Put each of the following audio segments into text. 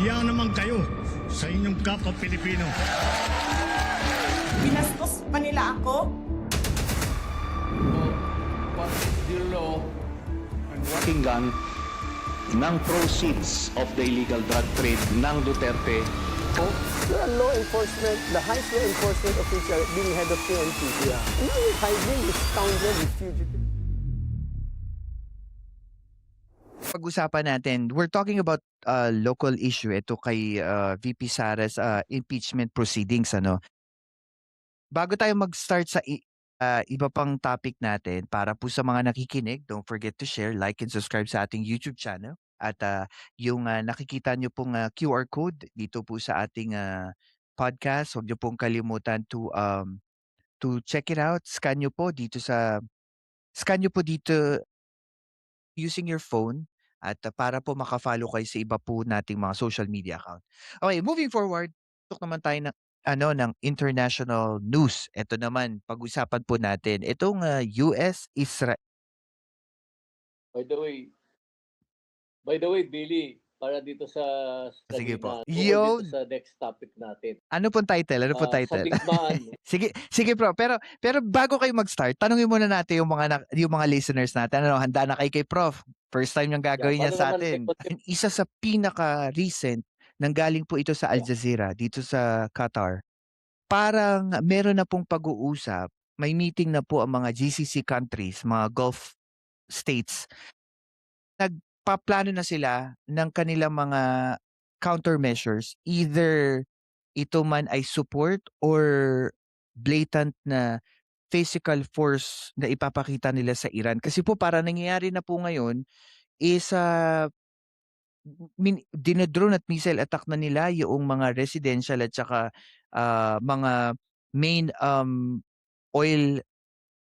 Nahiya naman kayo sa inyong kapwa Pilipino. Binastos pa nila ako. What is the law and what Pakinggan ng proceeds of the illegal drug trade ng Duterte. The law enforcement, the highest law enforcement official being head of PNP. Yeah. And now you're hiding this scoundrel, this fugitive. Pag-usapan natin, we're talking about local issue ito kay VP Sara's impeachment proceedings, ano. Bago tayo mag-start sa iba pang topic natin, para po sa mga nakikinig, don't forget to share, like and subscribe sa ating YouTube channel. At yung nakikita nyo pong QR code dito po sa ating podcast, huwag nyo pong kalimutan to check it out. Scan nyo po dito using your phone at para po maka-follow kayo sa iba po nating mga social media account. Okay, moving forward, tok naman tayo ng international news. Ito naman, pag-usapan po natin itong US Israel. By the way, Billy, para dito sa Sige po. dito Yun. sa next topic natin. Ano pong title? Ano pong Sa title? digmaan, Sige bro, pero bago kayo mag-start, tanungin muna natin yung mga listeners natin. Ano, handa na kayo kay Prof? First time yung gagawin niya paano sa naman atin. Isa sa pinaka-recent, nanggaling po ito sa Al Jazeera, dito sa Qatar. Parang meron na pong pag-uusap, may meeting na po ang mga GCC countries, mga Gulf states. Nagpaplano na sila ng kanilang mga countermeasures, either ito man ay support or blatant na physical force na ipapakita nila sa Iran. Kasi po para nangyayari na po ngayon is dinedrone at missile attack na nila yung mga residential at saka mga main oil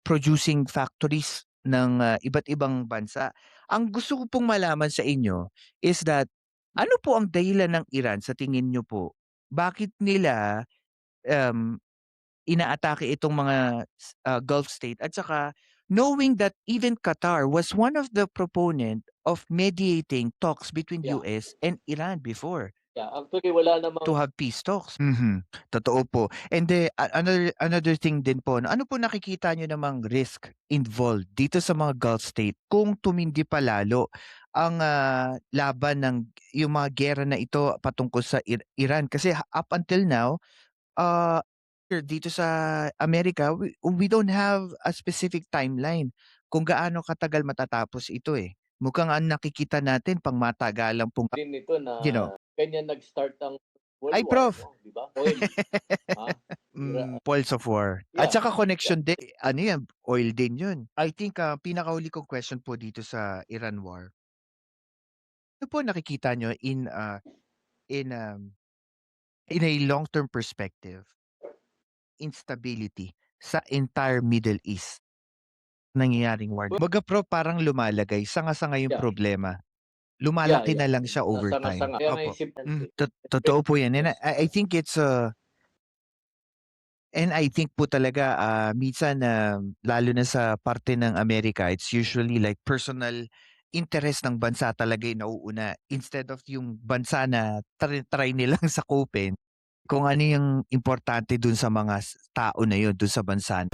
producing factories ng iba't ibang bansa. Ang gusto ko pong malaman sa inyo is that ano po ang dahilan ng Iran sa tingin nyo po? Bakit nila inaatake itong mga Gulf state at saka knowing that even Qatar was one of the proponent of mediating talks between Yeah. US and Iran before actually wala namang to have peace talks. Totoo po. And another thing din po, ano po nakikita nyo namang risk involved dito sa mga Gulf state kung tumindi pa lalo ang laban ng yung mga gera na ito patungkol sa Iran? Kasi up until now, dito sa Amerika, we don't have a specific timeline kung gaano katagal matatapos ito eh. Mukhang ang nakikita natin pang matagalang pong din nito na you know. kanya nag-start ang World Ay, War, Prof. no? Di ba? Oil. Ha? Poles of war. Yeah. At saka connection din, ano yan, oil din yun. I think pinakahuli kong question po dito sa Iran war. Ano po nakikita nyo in a long-term perspective, instability sa entire Middle East nangyayaring war? Baga Pro, parang lumalagay. Sanga-sanga yung Yeah. problema. Lumalaki Yeah. na lang siya over time. Sanga-sanga. Kaya Opo. naisip Totoo po yan. And I think it's and I think po talaga minsan lalo na sa parte ng Amerika, it's usually like personal interest ng bansa talaga yung nauuna instead of yung bansa na try nilang sakupin kung ano yung importante dun sa mga tao na yun dun sa bansa.